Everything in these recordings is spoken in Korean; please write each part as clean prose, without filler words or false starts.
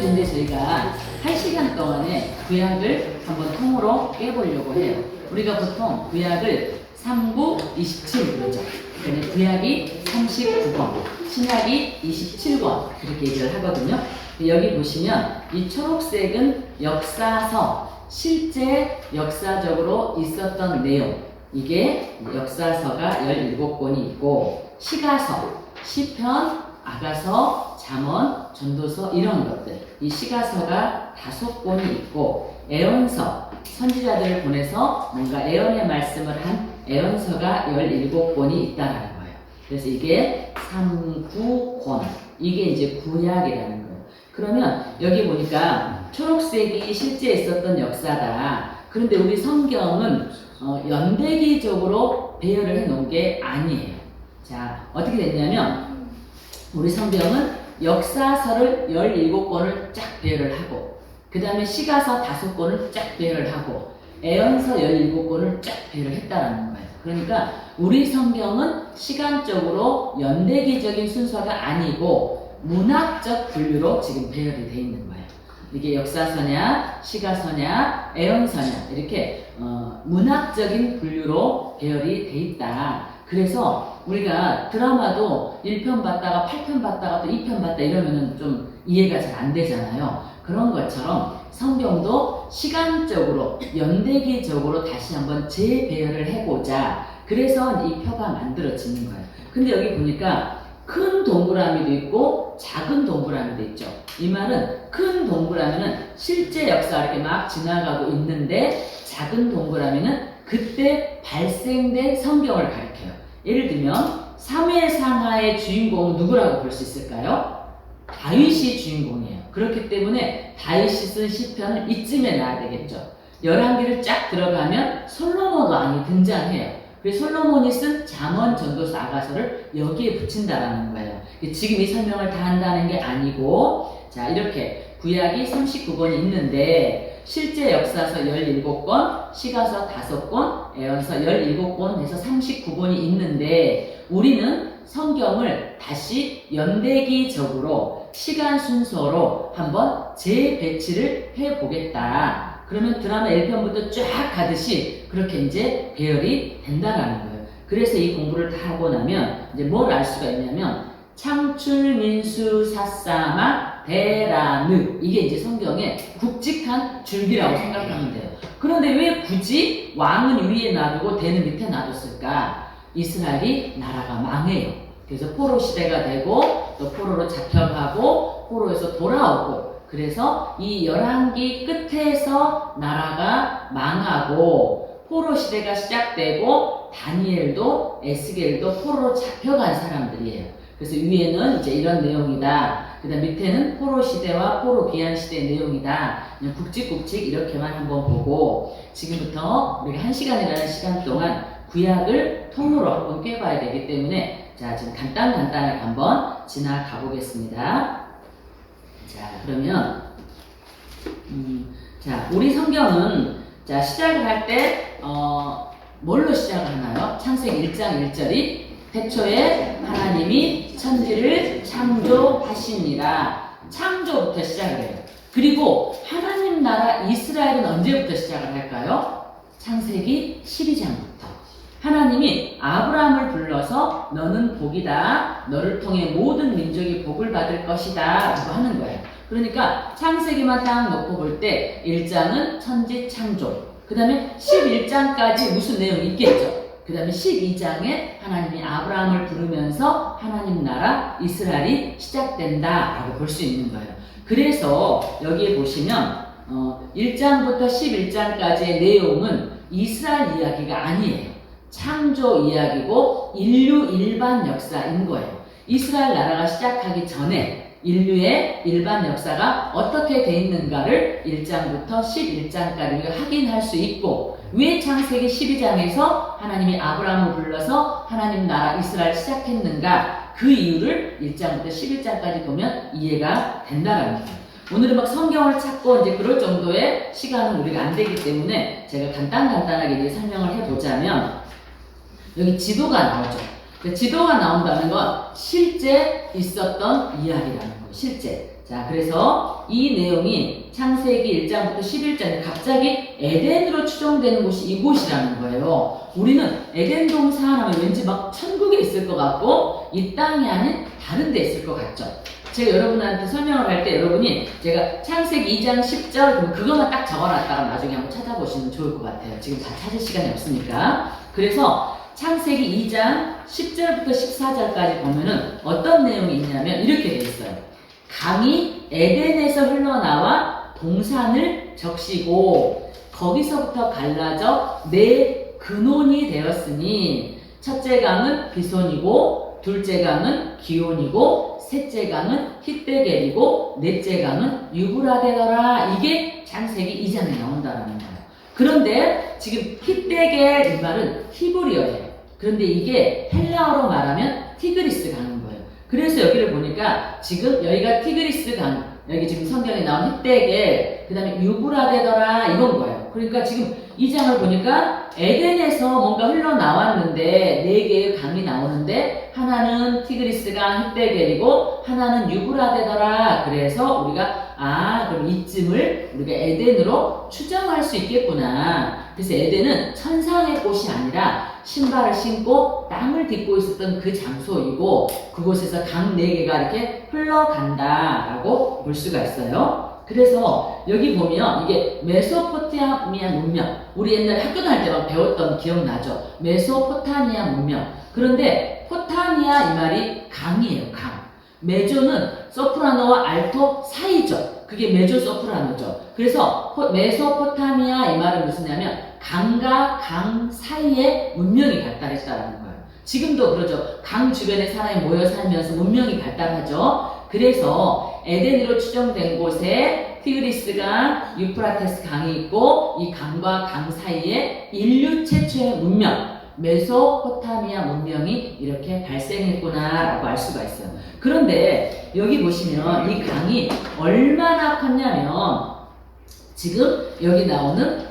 근데 저희가 1시간 동안에 구약을 한번 통으로 깨보려고 해요. 우리가 보통 구약을 3, 9, 27 그러죠. 그러면 구약이 39권, 신약이 27권 그렇게 얘기를 하거든요. 여기 보시면 이 초록색은 역사서, 실제 역사적으로 있었던 내용, 이게 역사서가 17권이 있고, 시가서, 시편, 아가서, 잠언, 전도서 이런 것들, 이 시가서가 5권이 있고, 애언서, 선지자들을 보내서 뭔가 애언의 말씀을 한 애언서가 17권이 있다라는 거예요. 그래서 이게 3, 9권, 이게 이제 구약이라는 거예요. 그러면 여기 보니까 초록색이 실제 있었던 역사다. 그런데 우리 성경은 연대기적으로 배열을 해놓은 게 아니에요. 자, 어떻게 됐냐면 우리 성경은 역사서를 17권을 쫙 배열을 하고, 그 다음에 시가서 5권을 쫙 배열을 하고, 애언서 17권을 쫙 배열을 했다라는 거예요. 그러니까 우리 성경은 시간적으로 연대기적인 순서가 아니고 문학적 분류로 지금 배열이 되어 있는 거예요. 이게 역사서냐, 시가서냐, 애언서냐 이렇게 문학적인 분류로 배열이 돼 있다. 그래서 우리가 드라마도 1편 봤다가 8편 봤다가 또 2편 봤다 이러면은 좀 이해가 잘 안 되잖아요. 그런 것처럼 성경도 시간적으로 연대기적으로 다시 한번 재배열을 해보자. 그래서 이 표가 만들어지는 거예요. 근데 여기 보니까 큰 동그라미도 있고 작은 동그라미도 있죠. 이 말은 큰 동그라미는 실제 역사 이렇게 막 지나가고 있는데, 작은 동그라미는 그때 발생된 성경을 가리켜요. 예를 들면 사무엘상하의 주인공은 누구라고 볼 수 있을까요? 다윗이 주인공이에요. 그렇기 때문에 다윗이 쓴 시편은 이쯤에 나와야 되겠죠. 열왕기를 쫙 들어가면 솔로몬 왕이 등장해요. 그래서 솔로몬이 쓴 잠언, 전도서, 아가서를 여기에 붙인다라는 거예요. 지금 이 설명을 다 한다는 게 아니고, 자, 이렇게 구약이 39권이 있는데 실제 역사서 17권, 시가서 5권, 애언서 17권 해서 39권이 있는데, 우리는 성경을 다시 연대기적으로 시간 순서로 한번 재배치를 해보겠다. 그러면 드라마 1편부터 쫙 가듯이 그렇게 이제 배열이 된다라는 거예요. 그래서 이 공부를 다 하고 나면 이제 뭘 알 수가 있냐면 창출, 민수, 사사마, 대라느, 이게 이제 성경의 굵직한 줄기라고 생각하면 돼요. 그런데 왜 굳이 왕은 위에 놔두고 대는 밑에 놔뒀을까? 이스라엘이 나라가 망해요. 그래서 포로 시대가 되고 또 포로로 잡혀가고 포로에서 돌아오고, 그래서 이 열왕기 끝에서 나라가 망하고 포로 시대가 시작되고 다니엘도 에스겔도 포로로 잡혀간 사람들이에요. 그래서 위에는 이제 이런 내용이다. 그 다음 밑에는 포로 시대와 포로 귀환 시대의 내용이다. 그냥 굵직굵직 이렇게만 한번 보고, 지금부터 우리가 1시간이라는 시간 동안 구약을 통으로 한번 꿰봐야 되기 때문에, 자, 지금 간단하게 한번 지나가 보겠습니다. 자, 그러면 자, 우리 성경은 자, 시작을 할 때 뭘로 시작을 하나요? 창세기 1장 1절이 태초에 하나님이 천지를 창조하시니라. 창조부터 시작을 해요. 그리고 하나님 나라 이스라엘은 언제부터 시작을 할까요? 창세기 12장부터. 하나님이 아브라함을 불러서 너는 복이다. 너를 통해 모든 민족이 복을 받을 것이다. 라고 하는 거예요. 그러니까 창세기만 딱 놓고 볼 때 1장은 천지 창조. 그 다음에 11장까지 무슨 내용이 있겠죠. 그 다음에 12장에 하나님이 아브라함을 부르면서 하나님 나라 이스라엘이 시작된다. 라고 볼 수 있는 거예요. 그래서 여기에 보시면 1장부터 11장까지의 내용은 이스라엘 이야기가 아니에요. 창조 이야기고 인류 일반 역사인 거예요. 이스라엘 나라가 시작하기 전에 인류의 일반 역사가 어떻게 돼 있는가를 1장부터 11장까지 우리가 확인할 수 있고, 왜 창세기 12장에서 하나님이 아브라함을 불러서 하나님 나라 이스라엘 시작했는가, 그 이유를 1장부터 11장까지 보면 이해가 된다라는 거예요. 오늘은 막 성경을 찾고 이제 그럴 정도의 시간은 우리가 안 되기 때문에 제가 간단하게 이제 설명을 해보자면, 여기 지도가 나오죠. 지도가 나온다는 건 실제 있었던 이야기라는 거예요. 실제. 자, 자, 그래서 이 내용이 창세기 1장부터 11장에 갑자기 에덴으로 추정되는 곳이 이곳이라는 거예요. 우리는 에덴 동산 하면 왠지 막 천국에 있을 것 같고 이 땅이 아닌 다른 데 있을 것 같죠. 제가 여러분한테 설명을 할 때 여러분이 제가 창세기 2장 10절 그럼 그것만 딱 적어놨다가 나중에 한번 찾아보시면 좋을 것 같아요. 지금 다 찾을 시간이 없으니까. 그래서 창세기 2장 10절부터 14절까지 보면은 어떤 내용이 있냐면 이렇게 돼 있어요. 강이 에덴에서 흘러나와 동산을 적시고 거기서부터 갈라져 네 근원이 되었으니 첫째 강은 비손이고 둘째 강은 기온이고 셋째 강은 힛베겔이고 넷째 강은 유브라데더라. 이게 창세기 2장에 나온다라는 거예요. 그런데 지금 힛베겔 이 말은 히브리어예요. 그런데 이게 헬라어로 말하면 티그리스 강인 거예요. 그래서 여기를 보니까 지금 여기가 티그리스 강, 여기 지금 성경에 나온 힛베겔, 그 다음에 유브라데더라 이건 거예요. 그러니까 지금 이 장을 보니까 에덴에서 뭔가 흘러나왔는데 네 개의 강이 나오는데 하나는 티그리스 강 힛베겔이고 하나는 유브라데더라. 그래서 우리가 그럼 이쯤을 우리가 에덴으로 추정할 수 있겠구나. 그래서 에덴은 천상의 곳이 아니라 신발을 신고 땅을 딛고 있었던 그 장소이고 그곳에서 강 4개가 이렇게 흘러간다라고 볼 수가 있어요. 그래서 여기 보면 이게 메소포타미아 문명, 우리 옛날 학교 다닐 때만 배웠던 기억나죠? 메소포타미아 문명. 그런데 포타미아 이 말이 강이에요. 강. 메조는 소프라노와 알토 사이죠. 그게 메조 소프라노죠. 그래서 메소포타미아 이 말은 무슨냐면 강과 강 사이에 문명이 발달했다라는 거예요. 지금도 그러죠. 강 주변에 사람이 모여 살면서 문명이 발달하죠. 그래서 에덴으로 추정된 곳에 티그리스강, 유프라테스 강이 있고 이 강과 강 사이에 인류 최초의 문명, 메소포타미아 문명이 이렇게 발생했구나라고 알 수가 있어요. 그런데 여기 보시면 이 강이 얼마나 컸냐면 지금 여기 나오는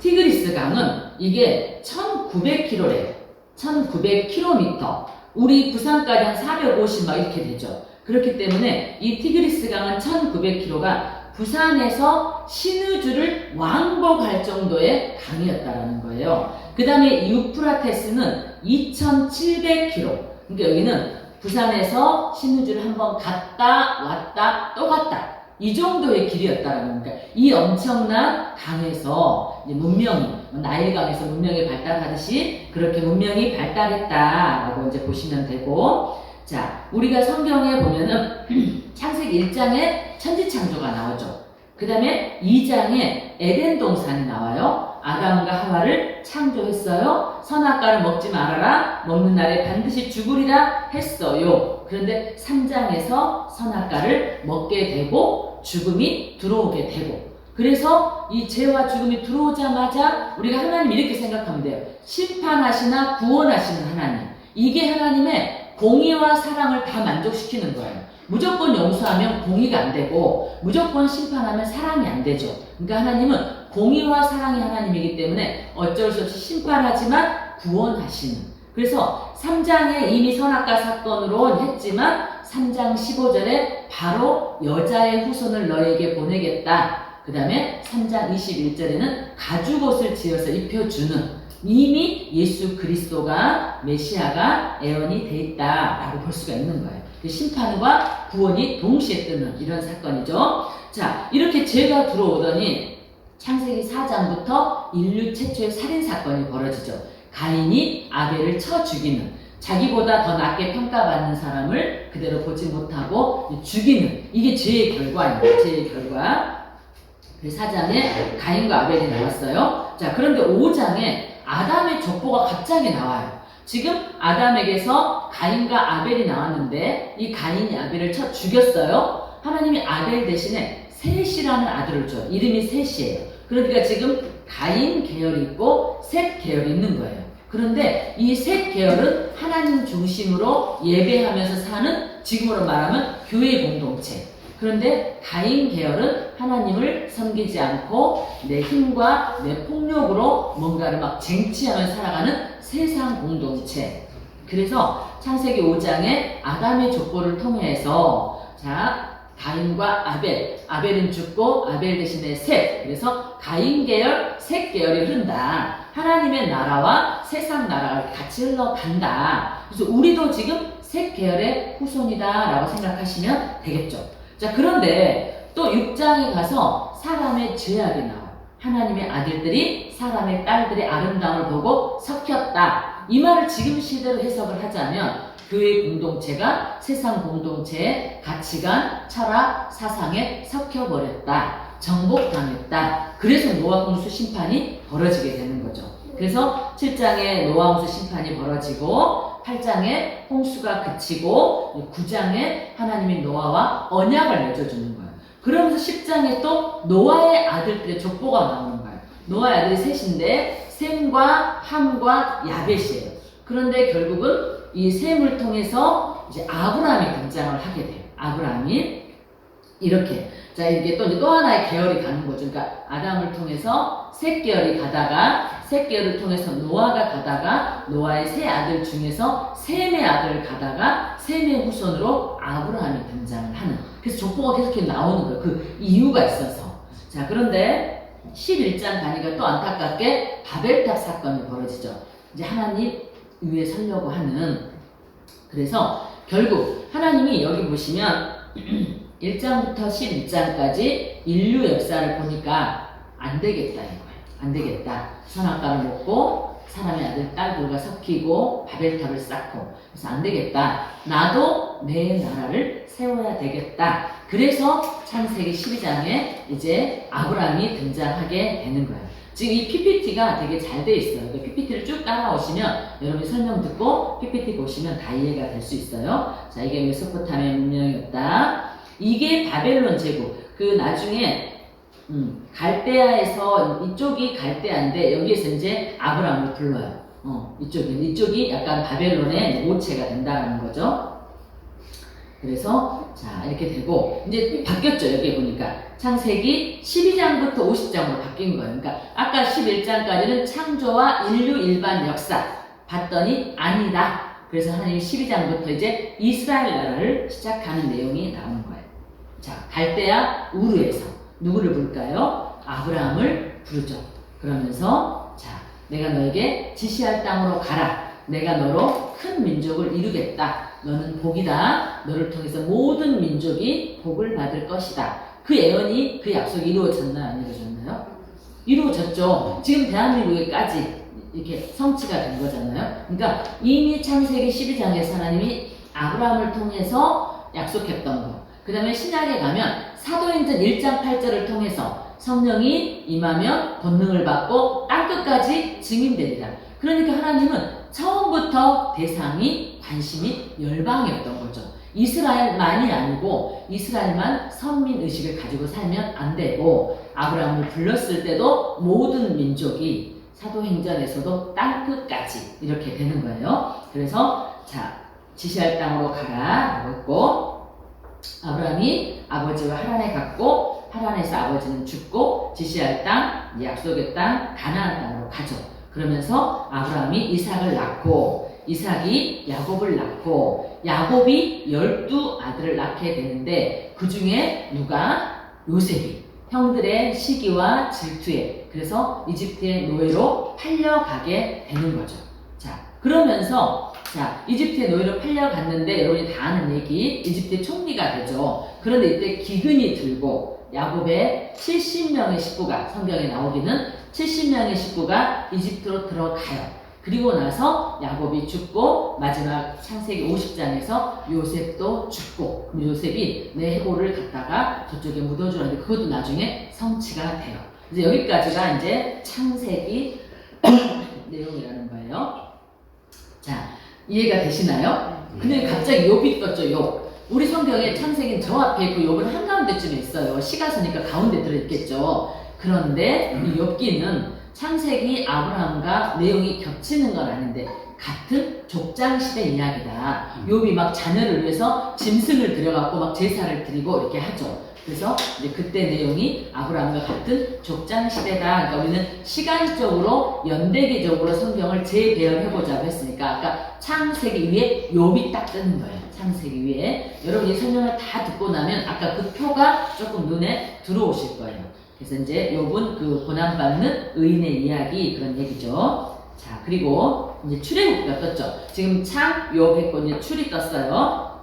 티그리스 강은 이게 1900km래요. 1900km. 우리 부산까지 한 450 막 이렇게 되죠. 그렇기 때문에 이 티그리스 강은 1900km가 부산에서 신의주를 왕복할 정도의 강이었다라는 거예요. 그 다음에 유프라테스는 2700km. 그러니까 여기는 부산에서 신의주를 한번 갔다 왔다 또 갔다. 이 정도의 길이었다라는 거니까 이 엄청난 강에서 이제 문명이 나일강에서 문명이 발달하듯이 그렇게 문명이 발달했다라고 이제 보시면 되고, 자 우리가 성경에 보면은 창세기 1장에 천지창조가 나오죠. 그 다음에 2장에 에덴 동산이 나와요. 아담과 하와를 창조했어요. 선악과를 먹지 말아라. 먹는 날에 반드시 죽으리라 했어요. 그런데 3장에서 선악과를 먹게 되고 죽음이 들어오게 되고, 그래서 이 죄와 죽음이 들어오자마자 우리가 하나님 이렇게 생각하면 돼요. 심판하시나 구원하시는 하나님. 이게 하나님의 공의와 사랑을 다 만족시키는 거예요. 무조건 용서하면 공의가 안 되고 무조건 심판하면 사랑이 안 되죠. 그러니까 하나님은 공의와 사랑이 하나님이기 때문에 어쩔 수 없이 심판하지만 구원하시는. 그래서 3장에 이미 선악과 사건으로 했지만 3장 15절에 바로 여자의 후손을 너에게 보내겠다. 그 다음에 3장 21절에는 가죽옷을 지어서 입혀주는, 이미 예수 그리스도가 메시아가 예언이 돼 있다라고 볼 수가 있는 거예요. 심판과 구원이 동시에 뜨는 이런 사건이죠. 자, 이렇게 죄가 들어오더니 창세기 4장부터 인류 최초의 살인사건이 벌어지죠. 가인이 아벨을 쳐 죽이는, 자기보다 더 낮게 평가받는 사람을 그대로 보지 못하고 죽이는, 이게 죄의 결과입니다. 죄의 결과. 4장에 가인과 아벨이 나왔어요. 자, 그런데 5장에 아담의 족보가 갑자기 나와요. 지금 아담에게서 가인과 아벨이 나왔는데 이 가인이 아벨을 쳐 죽였어요. 하나님이 아벨 대신에 셋이라는 아들을 줘요. 이름이 셋이에요. 그러니까 지금 가인 계열이 있고 셋 계열이 있는 거예요. 그런데 이 셋 계열은 하나님 중심으로 예배하면서 사는, 지금으로 말하면 교회 공동체. 그런데 가인 계열은 하나님을 섬기지 않고 내 힘과 내 폭력으로 뭔가를 막 쟁취하며 살아가는 세상 공동체. 그래서 창세기 5장에 아담의 족보를 통해서 자 가인과 아벨. 아벨은 죽고 아벨 대신에 셋. 그래서 가인 계열, 셋 계열이 흐른다. 하나님의 나라와 세상 나라가 같이 흘러간다. 그래서 우리도 지금 셋 계열의 후손이다 라고 생각하시면 되겠죠. 자, 그런데 또 6장에 가서 사람의 죄악이 나와요. 하나님의 아들들이 사람의 딸들의 아름다움을 보고 섞였다. 이 말을 지금 시대로 해석을 하자면 교회 공동체가 세상 공동체의 가치관, 철학, 사상에 섞여버렸다. 정복당했다. 그래서 노아 홍수 심판이 벌어지게 되는 거죠. 그래서 7장에 노아 홍수 심판이 벌어지고 8장에 홍수가 그치고 9장에 하나님이 노아와 언약을 맺어주는 거예요. 그러면서 10장에 또 노아의 아들들의 족보가 나오는 거예요. 노아의 아들이 셋인데 셈과 함과 야벳이에요. 그런데 결국은 이 셈을 통해서 이제 아브라함이 등장을 하게 돼요. 아브라함이 이렇게 자 이게 또 하나의 계열이 가는 거죠. 그러니까 아담을 통해서 셋 계열이 가다가 셋 계열을 통해서 노아가 가다가 노아의 세 아들 중에서 셈의 아들을 가다가 셈의 후손으로 아브라함이 등장을 하는. 그래서 족보가 계속 이렇게 나오는 거예요. 그 이유가 있어서. 자 그런데 11장 가니까 또 안타깝게 바벨탑 사건이 벌어지죠. 이제 하나님 위에 서려고 하는. 그래서 결국 하나님이 여기 보시면 1장부터 11장까지 인류 역사를 보니까 안 되겠다 이거예요. 안 되겠다. 선악과를 먹고 사람의 아들 딸들과 섞이고 바벨탑을 쌓고 그래서 안 되겠다. 나도 내 나라를 세워야 되겠다. 그래서 창세기 12장에 이제 아브라함이 등장하게 되는 거예요. 지금 이 PPT가 되게 잘 돼 있어요. PPT를 쭉 따라오시면 여러분이 설명 듣고 PPT 보시면 다 이해가 될 수 있어요. 자, 이게 메소포타미아 문명이었다. 이게 바벨론 제국. 그 나중에 갈대아에서 이쪽이 갈대아인데 여기에서 이제 아브라함을 불러요. 이쪽이 약간 바벨론의 모체가 된다는 거죠. 그래서 자 이렇게 되고 이제 바뀌었죠. 여기 보니까 창세기 12장부터 50장으로 바뀐 거예요. 그러니까 아까 11장까지는 창조와 인류 일반 역사 봤더니 아니다. 그래서 하나님이 12장부터 이제 이스라엘 나라를 시작하는 내용이 나오는 거예요. 자 갈대아 우르에서 누구를 부를까요? 아브라함을 부르죠. 그러면서 자 내가 너에게 지시할 땅으로 가라. 내가 너로 큰 민족을 이루겠다. 너는 복이다. 너를 통해서 모든 민족이 복을 받을 것이다. 그 예언이 그 약속이 이루어졌나요? 안 이루어졌나요? 이루어졌죠. 지금 대한민국에까지 이렇게 성취가 된 거잖아요. 그러니까 이미 창세기 12장에서 하나님이 아브라함을 통해서 약속했던 거. 그 다음에 신약에 가면 사도행전 1장 8절을 통해서 성령이 임하면 권능을 받고 땅끝까지 증인되리라. 그러니까 하나님은 처음부터 대상이 관심이 열방이었던 거죠. 이스라엘만이 아니고 이스라엘만 선민의식을 가지고 살면 안 되고 아브라함을 불렀을 때도 모든 민족이 사도행전에서도 땅끝까지 이렇게 되는 거예요. 그래서 자 지시할 땅으로 가라 라고 했고 아브라함이 아버지와 하란에 갔고 하란에서 아버지는 죽고 지시할 땅, 약속의 땅, 가나안 땅으로 가죠. 그러면서 아브라함이 이삭을 낳고 이삭이 야곱을 낳고 야곱이 12아들을 낳게 되는데 그 중에 누가? 요셉이 형들의 시기와 질투에 그래서 이집트의 노예로 팔려가게 되는 거죠. 자 그러면서 자 이집트의 노예로 팔려갔는데 여러분이 다 아는 얘기 이집트의 총리가 되죠. 그런데 이때 기근이 들고 야곱의 70명의 식구가 성경에 나오기는 70명의 식구가 이집트로 들어가요. 그리고 나서 야곱이 죽고 마지막 창세기 50장에서 요셉도 죽고 그럼 요셉이 내 해골을 갖다가 저쪽에 묻어주는데 그것도 나중에 성취가 돼요. 이제 여기까지가 이제 창세기 내용이라는 거예요. 자 이해가 되시나요? 근데 갑자기 욥이 떴죠. 욥. 우리 성경에 창세기는 저 앞에 그 욥은 한가운데쯤에 있어요. 시가서니까 가운데 들어있겠죠. 그런데 이 욥기는 창세기 아브라함과 내용이 겹치는 건 아닌데 같은 족장시대 이야기다. 욥이 막 자녀를 위해서 짐승을 들여갖고 막 제사를 드리고 이렇게 하죠. 그래서 이제 그때 내용이 아브라함과 같은 족장 시대다. 그러니까 우리는 시간적으로 연대기적으로 성경을 재배열해보자고 했으니까 아까 창세기 위에 욥이 딱 뜨는 거예요. 창세기 위에. 여러분 이 설명을 다 듣고 나면 아까 그 표가 조금 눈에 들어오실 거예요. 그래서 이제 욥은 그 고난받는 의인의 이야기 그런 얘기죠. 자, 그리고 이제 출애굽기가 떴죠. 지금 창, 욥 했고 이제 출이 떴어요.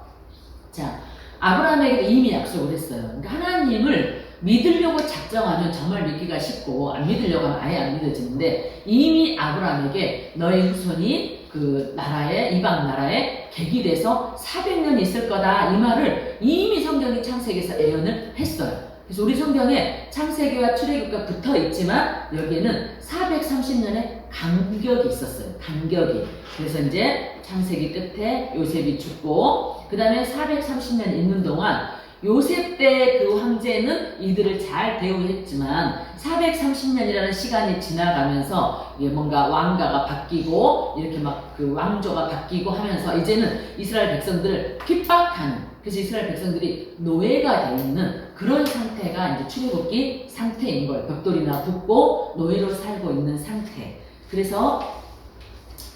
자, 아브라함에게 이미 약속을 했어요. 그러니까 하나님을 믿으려고 작정하면 정말 믿기가 쉽고 안 믿으려고 하면 아예 안 믿어지는데 이미 아브라함에게 너의 후손이 그 나라에 이방 나라에 객이 돼서 400년 있을 거다 이 말을 이미 성경이 창세기에서 예언을 했어요. 그래서 우리 성경에 창세기와 출애굽기가 붙어 있지만 여기에는 430년의 간격이 있었어요. 간격이. 그래서 이제 창세기 끝에 요셉이 죽고 그 다음에 430년 있는 동안 요셉 때 그 황제는 이들을 잘 대우했지만 430년이라는 시간이 지나가면서 뭔가 왕가가 바뀌고 이렇게 막 그 왕조가 바뀌고 하면서 이제는 이스라엘 백성들을 핍박하는 그래서 이스라엘 백성들이 노예가 되어 있는 그런 상태가 이제 출애굽기 상태인 거예요. 벽돌이나 붓고 노예로 살고 있는 상태. 그래서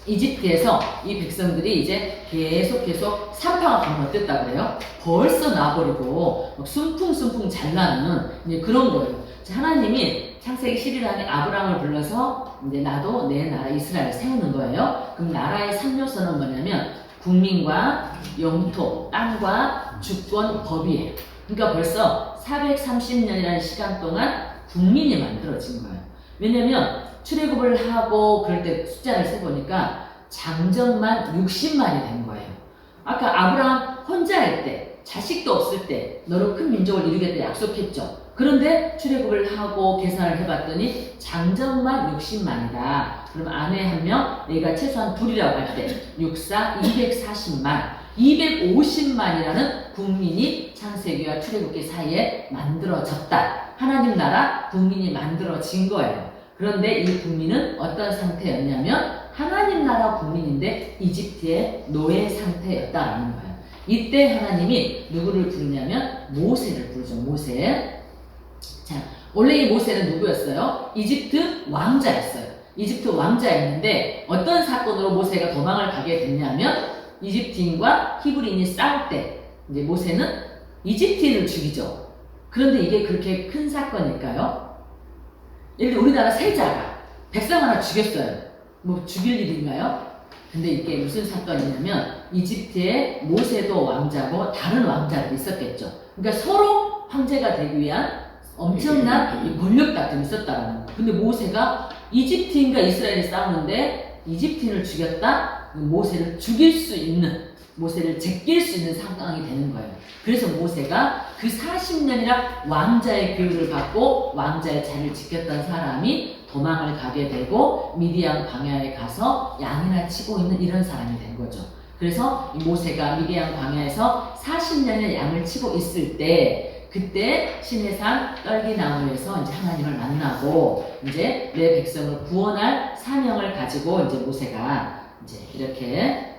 이집트에서 이 백성들이 이제 계속 사파가 건너뛰었다 그래요. 벌써 나버리고 막 순풍순풍 잘 나는 이제 그런 거예요. 하나님이 창세기 11장에 아브라함을 불러서 이제 나도 내 나라 이스라엘을 세우는 거예요. 그럼 나라의 3요소는 뭐냐면 국민과 영토, 땅과 주권, 법이에요. 그러니까 벌써 430년이라는 시간 동안 국민이 만들어진 거예요. 왜냐면 출애굽을 하고 그럴 때 숫자를 세보니까 장정만 60만이 된 거예요. 아까 아브라함 혼자일 때 자식도 없을 때 너로 큰 민족을 이루겠다 약속했죠. 그런데 출애굽을 하고 계산을 해봤더니 장정만 60만이다. 그럼 아내 한 명, 내가 최소한 둘이라고 할 때 64, 240만, 250만이라는 국민이 창세기와 출애굽기 사이에 만들어졌다. 하나님 나라 국민이 만들어진 거예요. 그런데 이 국민은 어떤 상태였냐면 하나님 나라 국민인데 이집트의 노예 상태였다라는 거예요. 이때 하나님이 누구를 부르냐면 모세를 부르죠. 모세. 자, 원래 이 모세는 누구였어요? 이집트 왕자였어요. 이집트 왕자였는데 어떤 사건으로 모세가 도망을 가게 됐냐면 이집트인과 히브리인이 싸울 때 이제 모세는 이집트인을 죽이죠. 그런데 이게 그렇게 큰 사건일까요? 예를 들어 우리나라 세자가 백성 하나 죽였어요. 뭐 죽일 일인가요? 근데 이게 무슨 사건이냐면 이집트에 모세도 왕자고 다른 왕자들이 있었겠죠. 그러니까 서로 황제가 되기 위한 엄청난 권력 다툼이 있었다는 거예요. 근데 모세가 이집트인과 이스라엘이 싸우는데 이집트인을 죽였다? 모세를 죽일 수 있는, 모세를 제낄 수 있는 상황이 되는 거예요. 그래서 모세가 그 40년이나 왕자의 교육을 받고 왕자의 자리를 지켰던 사람이 도망을 가게 되고 미디안 광야에 가서 양이나 치고 있는 이런 사람이 된 거죠. 그래서 이 모세가 미디안 광야에서 40년의 양을 치고 있을 때 그때 시내산 떨기나무에서 이제 하나님을 만나고 이제 내 백성을 구원할 사명을 가지고 이제 모세가 이제 이렇게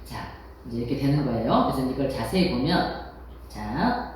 자 이제 이렇게 되는 거예요. 그래서 이걸 자세히 보면 자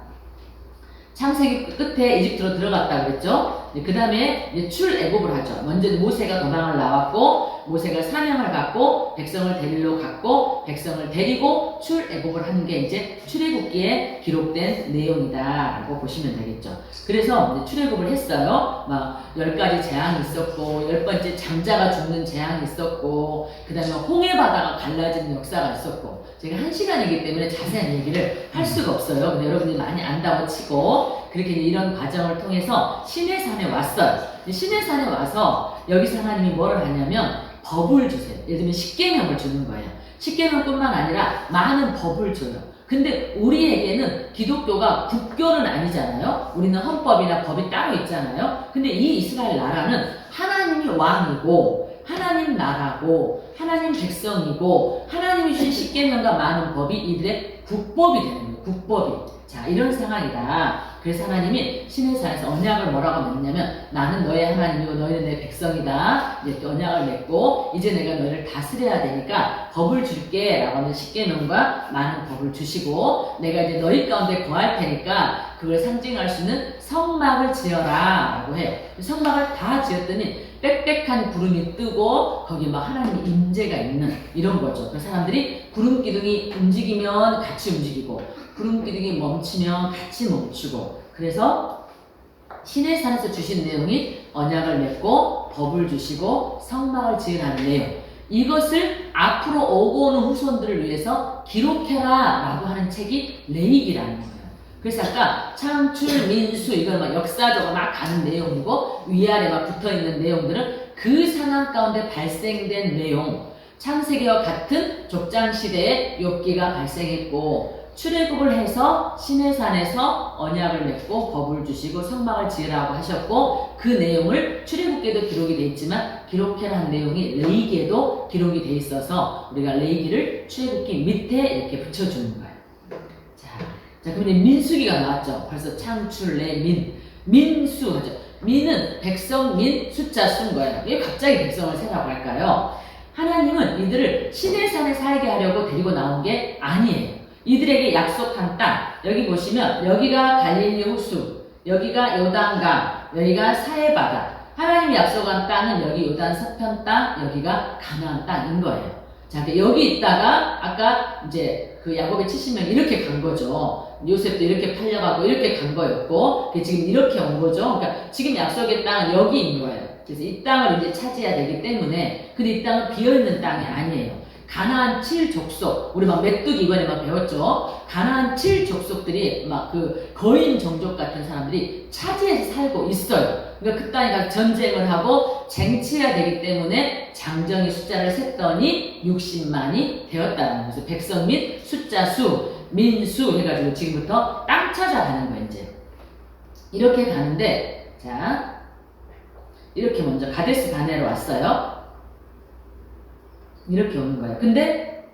창세기 끝에 이집트로 들어갔다 그랬죠. 그 다음에 출애굽을 하죠. 먼저 모세가 도망을 나왔고 모세가 사명을 받고 백성을 데리러 갔고 백성을 데리고 출애굽을 하는 게 이제 출애굽기에 기록된 내용이다라고 보시면 되겠죠. 그래서 출애굽을 했어요. 막 10가지 재앙이 있었고 10번째 장자가 죽는 재앙이 있었고 그 다음에 홍해 바다가 갈라지는 역사가 있었고 제가 1시간이기 때문에 자세한 얘기를 할 수가 없어요. 근데 여러분들이 많이 안다고 치고 그렇게 이런 과정을 통해서 시내산에 왔어요. 시내산에 와서 여기서 하나님이 뭐를 하냐면 법을 주세요. 예를 들면 십계명을 주는 거예요. 십계명뿐만 아니라 많은 법을 줘요. 근데 우리에게는 기독교가 국교는 아니잖아요. 우리는 헌법이나 법이 따로 있잖아요. 근데 이 이스라엘 나라는 하나님이 왕이고 하나님 나라고 하나님 백성이고 하나님이 주신 십계명과 많은 법이 이들의 국법이 되는 거예요. 국법이. 자, 이런 상황이다. 그래서 하나님이 시내산에서 언약을 뭐라고 맺냐면 나는 너의 하나님이고 너희는 내 백성이다. 이제 언약을 맺고 이제 내가 너희를 다스려야 되니까 법을 줄게 라고 하는 십계명과 많은 법을 주시고 내가 이제 너희 가운데 거할 테니까 그걸 상징할 수 있는 성막을 지어라 라고 해요. 성막을 다 지었더니 빽빽한 구름이 뜨고 거기 막 하나님의 임재가 있는 이런 거죠. 그 사람들이 구름 기둥이 움직이면 같이 움직이고 구름 기둥이 멈추면 같이 멈추고, 그래서 시내산에서 주신 내용이 언약을 맺고 법을 주시고 성막을 지으라는 내용, 이것을 앞으로 오고 오는 후손들을 위해서 기록해라 라고 하는 책이 레위기라는 거예요. 그래서 아까 창출, 민수 이건 막 역사적으로 막 가는 내용이고 위아래 막 붙어있는 내용들은 그 상황 가운데 발생된 내용, 창세기와 같은 족장시대에 욥기가 발생했고 출애굽을 해서 시내산에서 언약을 맺고 법을 주시고 성막을 지으라고 하셨고, 그 내용을 출애굽기에도 기록이 돼 있지만 기록해라 한 내용이 레위기에도 기록이 돼 있어서 우리가 레위기를 출애굽기 밑에 이렇게 붙여주는 거예요. 자, 그러면 민수기가 나왔죠. 벌써 창출, 레민, 민수 하죠. 민은 백성, 민, 숫자 수인 거예요. 왜 갑자기 백성을 세라고 할까요? 하나님은 이들을 시내산에 살게 하려고 데리고 나온 게 아니에요. 이들에게 약속한 땅, 여기 보시면 여기가 갈릴리 호수, 여기가 요단강, 여기가 사해바다. 하나님이 약속한 땅은 여기 요단 서편 땅, 여기가 가나안 땅인 거예요. 자, 여기 있다가 아까 이제 그 야곱의 70명 이렇게 간 거죠. 요셉도 이렇게 팔려가고 이렇게 간 거였고, 지금 이렇게 온 거죠. 그러니까 지금 약속의 땅은 여기인 거예요. 그래서 이 땅을 이제 차지해야 되기 때문에, 근데 이 땅은 비어있는 땅이 아니에요. 가나안 7족속, 우리 막 메뚜기 이번에 막 배웠죠. 가나안 7족속들이 막 그 거인 종족 같은 사람들이 차지해서 살고 있어요. 그러니까 그 땅에 가서 전쟁을 하고 쟁취해야 되기 때문에 장정이 숫자를 셌더니 60만이 되었다는 거죠. 백성 및 숫자 수, 민수 해가지고 지금부터 땅 찾아가는 거예요. 이제 이렇게 가는데, 자 이렇게 먼저 가데스 바네로 왔어요. 이렇게 오는 거예요. 근데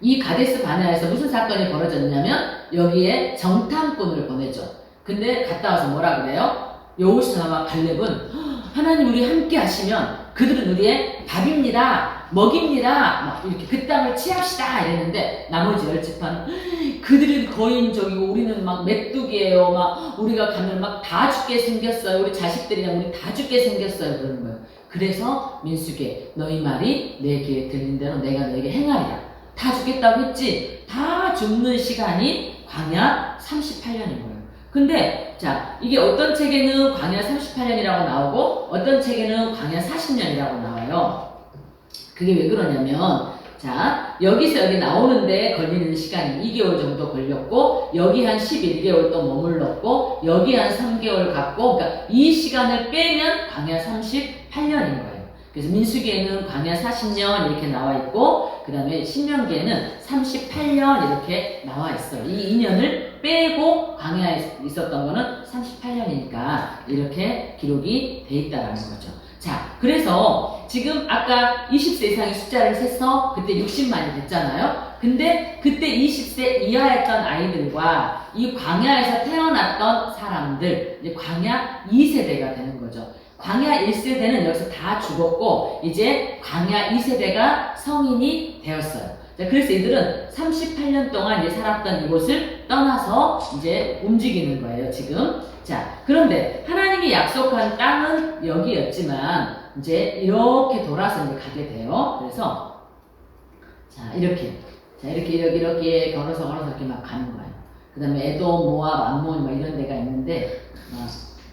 이 가데스 바네아에서 무슨 사건이 벌어졌냐면 여기에 정탐꾼을 보내죠. 근데 갔다 와서 뭐라 그래요? 여호수아와 갈렙은 하나님 우리 함께 하시면 그들은 우리의 밥입니다, 먹입니다, 막 이렇게 그 땅을 취합시다 이랬는데, 나머지 10지파는 그들은 거인족이고 우리는 막 메뚜기예요, 막 우리가 가면 막 다 죽게 생겼어요, 우리 자식들이랑 우리 다 죽게 생겼어요 그러는 거예요. 그래서 민수기에 너희 말이 내 귀에 들린 대로 내가 너에게 행하리라. 다 죽겠다고 했지. 다 죽는 시간이 광야 38년인 거예요. 근데 자, 이게 어떤 책에는 광야 38년이라고 나오고 어떤 책에는 광야 40년이라고 나와요. 그게 왜 그러냐면, 자, 여기서 여기 나오는데 걸리는 시간이 2개월 정도 걸렸고, 여기 한 11개월 또 머물렀고, 여기 한 3개월 갔고, 그러니까 이 시간을 빼면 광야 38년인 거예요. 그래서 민수기에는 광야 40년 이렇게 나와 있고, 그 다음에 신명기에는 38년 이렇게 나와 있어요. 이 2년을 빼고 광야에 있었던 거는 38년이니까 이렇게 기록이 돼 있다라는 거죠. 자, 그래서 지금 아까 20세 이상의 숫자를 세서 그때 60만이 됐잖아요. 근데 그때 20세 이하였던 아이들과 이 광야에서 태어났던 사람들, 이제 광야 2세대가 되는 거죠. 광야 1세대는 여기서 다 죽었고 이제 광야 2세대가 성인이 되었어요. 자, 그래서 이들은 38년 동안 이제 살았던 이곳을 떠나서 이제 움직이는 거예요, 지금. 자, 그런데 하나님이 약속한 땅은 여기였지만 이제 이렇게 돌아서 이제 가게 돼요. 그래서 자, 이렇게 걸어서 이렇게 막 가는 거예요. 그 다음에 에돔, 모압, 암몬 막 이런 데가 있는데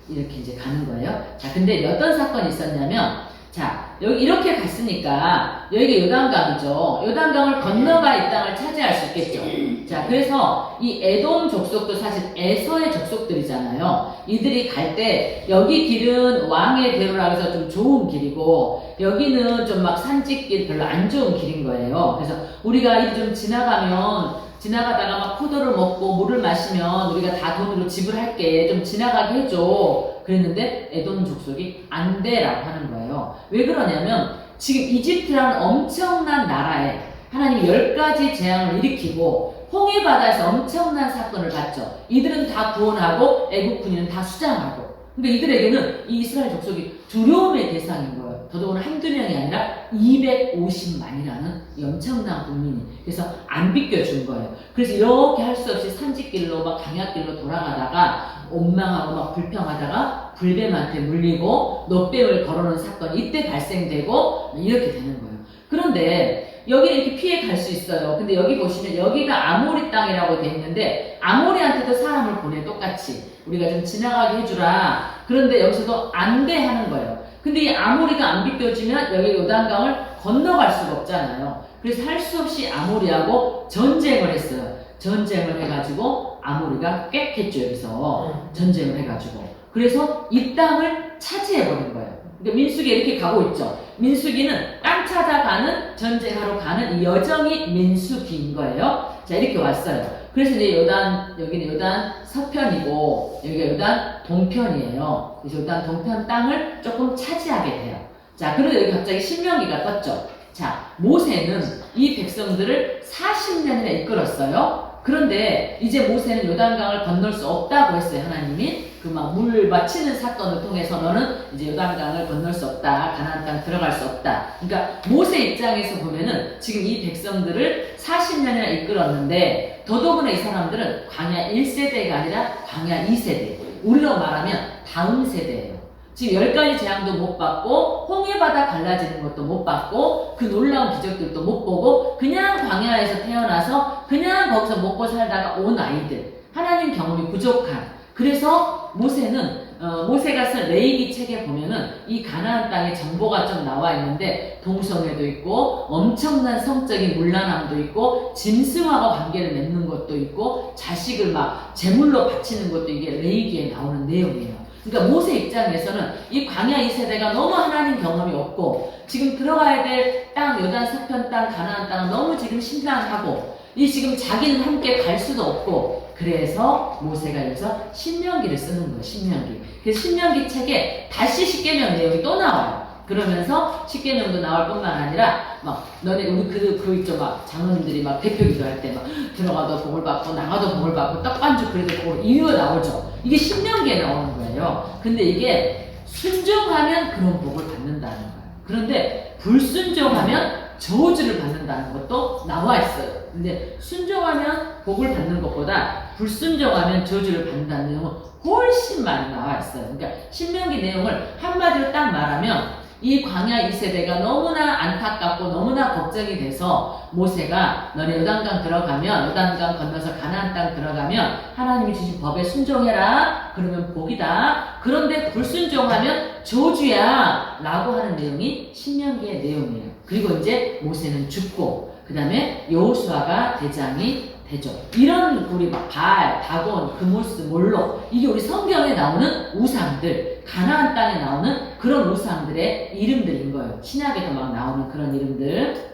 이렇게 이제 가는 거예요. 자, 근데 어떤 사건이 있었냐면, 자, 여기 이렇게 갔으니까 여기가 요단강이죠. 요단강을 건너가 이 땅을 차지할 수 있겠죠. 자, 그래서 이 에돔 족속도 사실 에서의 족속들이잖아요. 이들이 갈 때 여기 길은 왕의 대로라 해서 좀 좋은 길이고 여기는 좀 막 산책길 별로 안 좋은 길인 거예요. 그래서 우리가 이 좀 지나가다가 막 포도를 먹고 물을 마시면 우리가 다 돈으로 지불할게, 좀 지나가게 해줘. 그랬는데 에돔 족속이 안 돼라고 하는 거예요. 왜 그러냐면 지금 이집트라는 엄청난 나라에 하나님이 10가지 재앙을 일으키고 홍해바다에서 엄청난 사건을 봤죠. 이들은 다 구원하고 애국 군인은 다 수장하고. 근데 이들에게는 이 이스라엘 족속이 두려움의 대상인 거예요. 더더구나 한두 명이 아니라 250만이라는 엄청난 국민이. 그래서 안 비껴준 거예요. 그래서 이렇게 할 수 없이 산지길로 막 강약길로 돌아가다가 원망하고 막 불평하다가 불뱀한테 물리고 노뱀을 걸어놓은 사건이 이때 발생되고 이렇게 되는 거예요. 그런데 여기는 이렇게 피해 갈 수 있어요. 근데 여기 보시면 여기가 아모리 땅이라고 돼 있는데 아모리한테도 사람을 보내 똑같이 우리가 좀 지나가게 해주라. 그런데 여기서도 안 돼 하는 거예요. 근데 이 아모리가 안 비껴지면 여기 요단강을 건너갈 수가 없잖아요. 그래서 할 수 없이 아모리하고 전쟁을 했어요. 전쟁을 해가지고 아모리가 깼겠죠. 여기서 전쟁을 해가지고 그래서 이 땅을 차지해버린 거예요. 그러니까 민수기 이렇게 가고 있죠. 민수기는 땅 찾아가는 전쟁하러 가는 이 여정이 민수기인 거예요. 자 이렇게 왔어요. 그래서 이제 여기는 요단 서편이고 여기가 요단 동편이에요. 그래서 요단 동편 땅을 조금 차지하게 돼요. 자 그런데 여기 갑자기 신명기가 떴죠. 자 모세는 이 백성들을 40년이나 이끌었어요. 그런데 이제 모세는 요단강을 건널 수 없다고 했어요. 하나님이 그 막 물 맞히는 사건을 통해서 너는 이제 요단강을 건널 수 없다. 가나안 땅 들어갈 수 없다. 그러니까 모세 입장에서 보면은 지금 이 백성들을 40년이나 이끌었는데 더더구나 이 사람들은 광야 1세대가 아니라 광야 2세대. 우리로 말하면 다음 세대예요. 지금 10가지 재앙도 못 받고 홍해바다 갈라지는 것도 못 받고 그 놀라운 기적들도 못 보고 그냥 광야에서 태어나서 그냥 거기서 먹고 살다가 온 아이들. 하나님 경험이 부족한. 그래서 모세가 쓴 레위기 책에 보면은 이 가나안 땅의 정보가 좀 나와 있는데 동성애도 있고 엄청난 성적인 문란함도 있고 짐승하고 관계를 맺는 것도 있고 자식을 막 제물로 바치는 것도 이게 레위기에 나오는 내용이에요. 그러니까 모세 입장에서는 이 광야 2세대가 너무 하나님 경험이 없고 지금 들어가야 될 땅, 요단 서편 땅, 가나안 땅은 너무 지금 심란하고 이 지금 자기는 함께 갈 수도 없고 그래서 모세가 여기서 신명기를 쓰는 거예요. 신명기. 그래서 신명기 책에 다시 십계명 내용이 또 나와요. 그러면서 십계명도 나올 뿐만 아니라 막 너네 우리 그 있죠 막 장로님들이 막 대표기도 할 때 막 들어가도 복을 받고 나가도 복을 받고 떡반죽 그래도 복을 이유가 나오죠. 이게 신명기에 나오는 거예요. 근데 이게 순종하면 그런 복을 받는다는 거예요. 그런데 불순종하면 저주를 받는다는 것도 나와 있어요. 근데 순종하면 복을 받는 것보다 불순종하면 저주를 받는다는 내용은 훨씬 많이 나와 있어요. 그러니까 신명기 내용을 한마디로 딱 말하면 이 광야 2세대가 너무나 안타깝고 너무나 걱정이 돼서 모세가 너네 요단강 들어가면 요단강 건너서 가나안 땅 들어가면 하나님이 주신 법에 순종해라. 그러면 복이다. 그런데 불순종하면 저주야 라고 하는 내용이 신명기의 내용이에요. 그리고 이제 모세는 죽고 그 다음에 여호수아가 대장이 되죠. 이런 우리 막 바알, 다곤, 그모스, 몰록 이게 우리 성경에 나오는 우상들 가나안 땅에 나오는 그런 우상들의 이름들인 거예요. 신약에도 막 나오는 그런 이름들.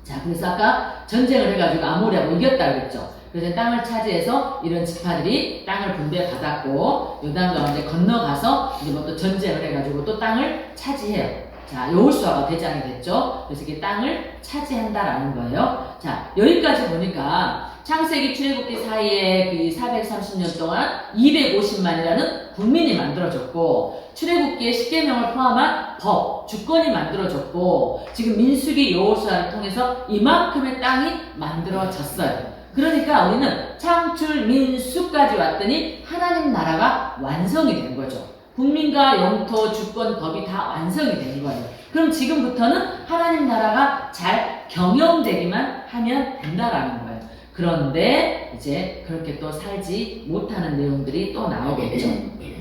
자 그래서 아까 전쟁을 해가지고 아모리하고 이겼다 그랬죠. 그래서 땅을 차지해서 이런 지파들이 땅을 분배받았고 요단강을 이제 건너가서 이제 뭐 또 전쟁을 해가지고 또 땅을 차지해요. 자, 여호수아가 대장이 됐죠. 그래서 이게 땅을 차지한다라는 거예요. 자, 여기까지 보니까 창세기 출애굽기 사이에 그 430년 동안 250만이라는 국민이 만들어졌고 출애굽기의 십계명을 포함한 법, 주권이 만들어졌고 지금 민수기 여호수아를 통해서 이만큼의 땅이 만들어졌어요. 그러니까 우리는 창출 민수까지 왔더니 하나님 나라가 완성이 된 거죠. 국민과 영토, 주권, 법이 다 완성이 된 거예요. 그럼 지금부터는 하나님 나라가 잘 경영되기만 하면 된다라는 거예요. 그런데 이제 그렇게 또 살지 못하는 내용들이 또 나오겠죠.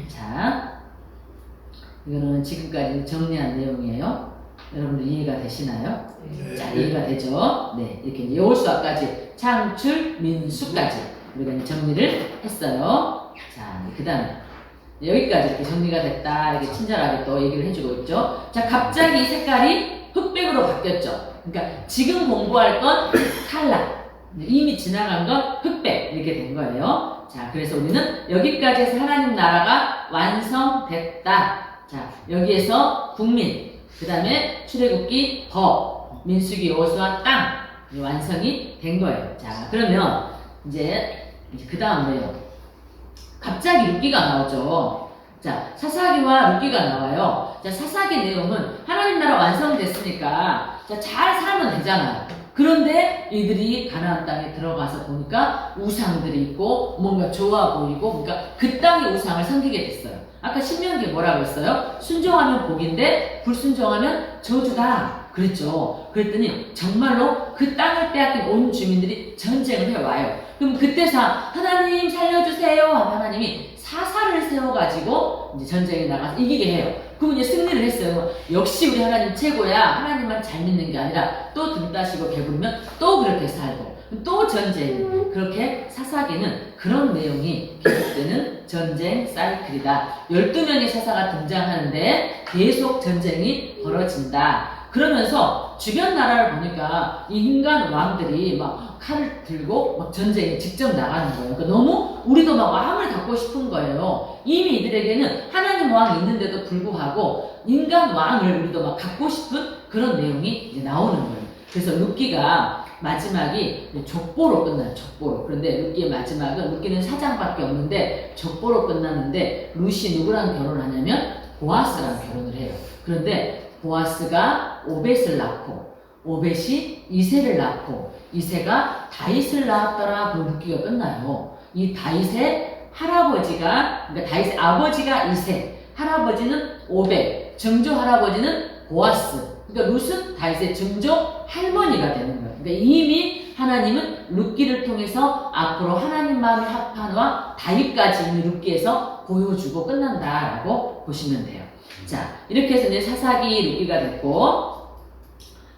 자, 이거는 지금까지 정리한 내용이에요. 여러분들 이해가 되시나요? 네. 자, 이해가 되죠? 네, 이렇게 여호수아까지 창출, 민수까지 우리가 이제 정리를 했어요. 자, 그 다음에 여기까지 이렇게 정리가 됐다. 이렇게 친절하게 또 얘기를 해주고 있죠. 자, 갑자기 이 색깔이 흑백으로 바뀌었죠. 그러니까 지금 공부할 건 칼라. 이미 지나간 건 흑백. 이렇게 된 거예요. 자, 그래서 우리는 여기까지 해서 하나님 나라가 완성됐다. 자, 여기에서 국민, 그 다음에 출애굽기 법, 민수기 여호수아 땅 완성이 된 거예요. 자, 그러면 이제 그 다음에요. 갑자기 룻기가 나오죠. 자, 사사기와 룻기가 나와요. 자, 사사기 내용은 하나님 나라 완성됐으니까 자, 잘 살면 되잖아요. 그런데 이들이 가나안 땅에 들어가서 보니까 우상들이 있고 뭔가 좋아 보이고 그러니까 그 땅의 우상을 섬기게 됐어요. 아까 신명기에 뭐라고 했어요? 순종하면 복인데 불순종하면 저주다 그랬죠. 그랬더니 정말로 그 땅을 빼앗긴 온 주민들이 전쟁을 해와요. 그럼 그때서 하나님 살려주세요 하면 하나님이 사사를 세워가지고 이제 전쟁에 나가서 이기게 해요. 그럼 이제 승리를 했어요. 역시 우리 하나님 최고야. 하나님만 잘 믿는 게 아니라 또 등 따시고 배부르면 또 그렇게 살고 또 전쟁. 그렇게 사사기는 그런 내용이 계속되는 전쟁 사이클이다. 12명의 사사가 등장하는데 계속 전쟁이 벌어진다. 그러면서 주변 나라를 보니까 이 인간 왕들이 막 칼을 들고 막 전쟁에 직접 나가는 거예요. 그러니까 너무 우리도 막 왕을 갖고 싶은 거예요. 이미 이들에게는 하나님 왕이 있는데도 불구하고 인간 왕을 우리도 막 갖고 싶은 그런 내용이 이제 나오는 거예요. 그래서 룻기가 마지막이 족보로 끝나요. 족보로. 그런데 룻기의 마지막은 룻기는 4장밖에 없는데 족보로 끝났는데 룻이 누구랑 결혼하냐면 보아스랑 결혼을 해요. 그런데 보아스가 오벳을 낳고 오벳이 이새를 낳고 이새가 다윗을 낳았더라. 그 룻기가 끝나요. 이 다윗의 할아버지가 그러니까 다윗의 아버지가 이새, 할아버지는 오벳, 증조 할아버지는 보아스. 그러니까 룻은 다윗의 증조 할머니가 되는 거예요. 그러니까 이미 하나님은 룻기를 통해서 앞으로 하나님 마음의 합판과 다윗까지 이미 룻기에서 보여주고 끝난다라고 보시면 돼요. 자, 이렇게 해서 이제 사사기 룻기가 됐고,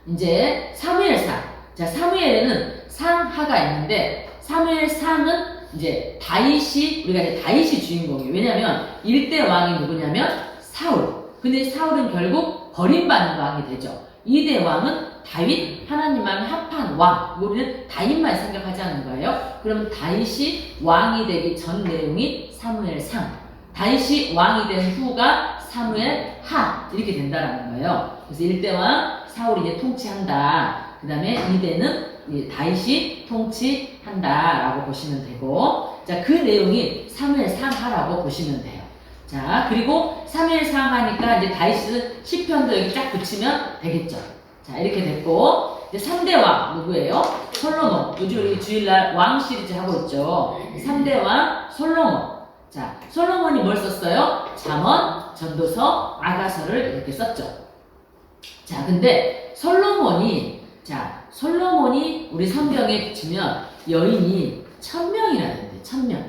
이제 사무엘상. 자, 사무엘에는 상하가 있는데, 사무엘 상은 이제 다윗이, 우리가 이제 다윗이 주인공이에요. 왜냐면, 1대 왕이 누구냐면 사울. 근데 사울은 결국 버림받는 왕이 되죠. 2대 왕은 다윗, 하나님 마음에 합한 왕. 우리는 다윗만 생각하자는 거예요. 그럼 다윗이 왕이 되기 전 내용이 사무엘상. 다윗이 왕이 된 후가 사무엘 하 이렇게 된다라는 거예요. 그래서 1대 왕 사울이 이제 통치한다. 그 다음에 2대는 다윗이 통치한다라고 보시면 되고, 자, 그 내용이 사무엘 상하라고 보시면 돼요. 자, 그리고 사무엘 상하니까 이제 다윗은 시편도 여기 쫙 붙이면 되겠죠. 자, 이렇게 됐고, 이제 3대 왕 누구예요? 솔로몬. 요즘 우리 주일날 왕 시리즈 하고 있죠. 3대 왕 솔로몬. 자, 솔로몬이 뭘 썼어요? 잠언, 전도서, 아가서를 이렇게 썼죠. 자, 근데 솔로몬이 우리 성경에 붙이면 여인이 1000명이라는데 1000명.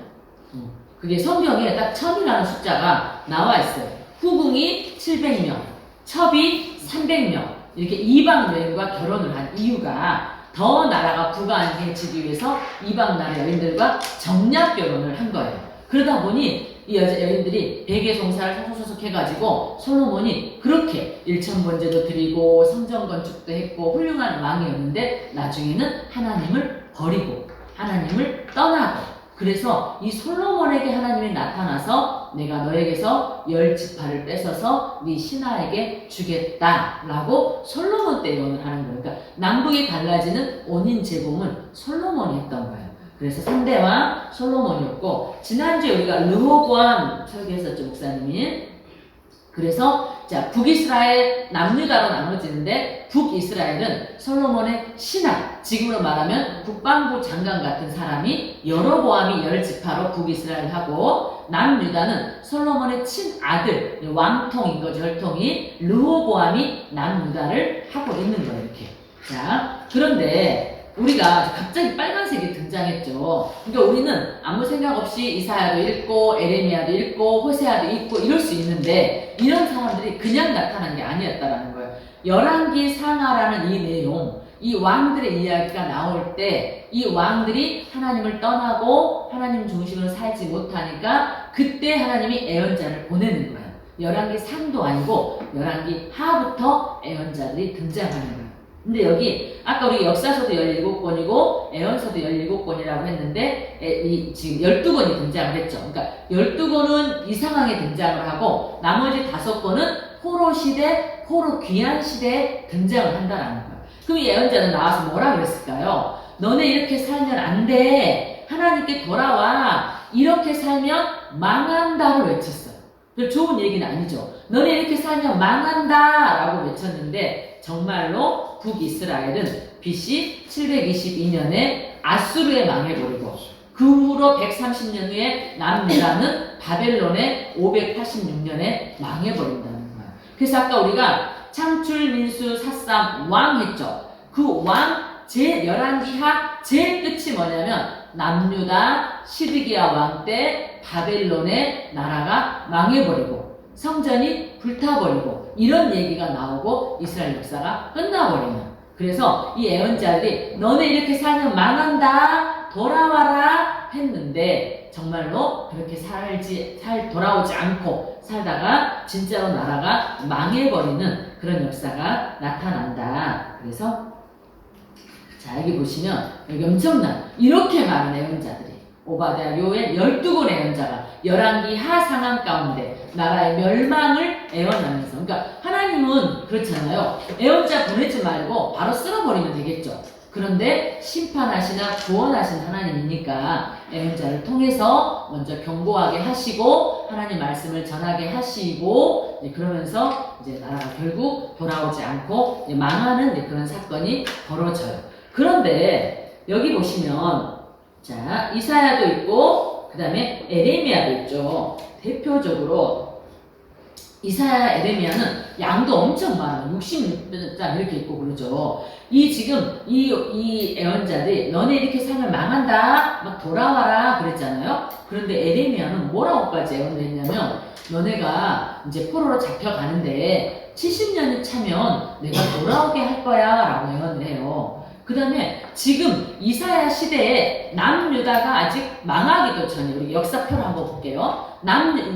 그게 성경에 딱 1000이라는 숫자가 나와 있어요. 후궁이 700명, 첩이 300명. 이렇게 이방 여인과 결혼을 한 이유가 더 나라가 부강해지기 위해서 이방 나라 여인들과 정략 결혼을 한 거예요. 그러다 보니 이 여인들이 베개송사를 소소소속 해가지고 솔로몬이 그렇게 일천번제도 드리고 성전 건축도 했고 훌륭한 왕이었는데 나중에는 하나님을 버리고 하나님을 떠나고, 그래서 이 솔로몬에게 하나님이 나타나서 내가 너에게서 10지파를 뺏어서 네 신하에게 주겠다라고 솔로몬 때 예언을 하는 거예요. 그러니까 남북이 갈라지는 원인 제공은 솔로몬이 했던 거예요. 그래서 3대 왕 솔로몬이었고, 지난주에 우리가 르호보암 설교했었죠, 목사님이. 그래서 자, 북이스라엘 남유다로 나눠지는데 북이스라엘은 솔로몬의 신하, 지금으로 말하면 국방부 장관 같은 사람이 여로보암이 10지파로 북이스라엘을 하고, 남유다는 솔로몬의 친아들, 왕통인 거죠, 혈통이 르호보암이 남유다를 하고 있는 거예요, 이렇게. 자, 그런데 우리가 갑자기 빨간색이 등장했죠. 그러니까 우리는 아무 생각 없이 이사야도 읽고 에레미야도 읽고 호세아도 읽고 이럴 수 있는데 이런 사람들이 그냥 나타난 게 아니었다라는 거예요. 열왕기 상하라는 이 내용, 이 왕들의 이야기가 나올 때 이 왕들이 하나님을 떠나고 하나님 중심으로 살지 못하니까 그때 하나님이 애언자를 보내는 거예요. 열왕기 상도 아니고 열왕기 하부터 애언자들이 등장하는 거예요. 근데 여기 아까 우리 역사서도 17권이고 애언서도 17권이라고 했는데 지금 12권이 등장을 했죠. 그러니까 12권은 이 상황에 등장을 하고 나머지 5권은 포로 시대, 포로 귀환 시대에 등장을 한다는 거예요. 그럼 이 애언자는 나와서 뭐라 그랬을까요? 너네 이렇게 살면 안 돼. 하나님께 돌아와. 이렇게 살면 망한다고 외쳤어요. 별 좋은 얘기는 아니죠. 너네 이렇게 살면 망한다 라고 외쳤는데 정말로 북이스라엘은 BC 722년에 아수르에 망해버리고 그 후로 130년 후에 남유다는 바벨론에 586년에 망해버린다는 거예요. 그래서 아까 우리가 창출, 민수, 사삼, 왕 했죠. 그 왕 제11기하 제일 끝이 뭐냐면 남유다 시드기야 왕 때 바벨론의 나라가 망해버리고 성전이 불타버리고 이런 얘기가 나오고 이스라엘 역사가 끝나버리는. 그래서 이 예언자들이 너네 이렇게 살면 망한다 돌아와라 했는데 정말로 그렇게 돌아오지 않고 살다가 진짜로 나라가 망해버리는 그런 역사가 나타난다. 그래서 자 여기 보시면 여기 엄청난 이렇게 많은 예언자들이 오바댜 요엘 12권의 예언자가 열왕기 하 상황 가운데 나라의 멸망을 예언하면서 그러니까 하나님은 그렇잖아요. 예언자 보내지 말고 바로 쓸어버리면 되겠죠. 그런데 심판하시나 구원하신 하나님이니까 예언자를 통해서 먼저 경고하게 하시고 하나님 말씀을 전하게 하시고 그러면서 이제 나라가 결국 돌아오지 않고 망하는 그런 사건이 벌어져요. 그런데 여기 보시면 자 이사야도 있고 그 다음에 에레미야도 있죠. 대표적으로 이사야, 에레미야는 양도 엄청 많아요. 66장 이렇게 있고 그러죠. 지금 이 애언자들이 너네 이렇게 살면 망한다 막 돌아와라 그랬잖아요. 그런데 에레미야는 뭐라고까지 애언을 했냐면 너네가 이제 포로로 잡혀가는데 70년이 차면 내가 돌아오게 할 거야 라고 애언을 해요. 그 다음에 지금 이사야 시대에 남유다가 아직 망하기도 전에 우리 역사표를 한번 볼게요.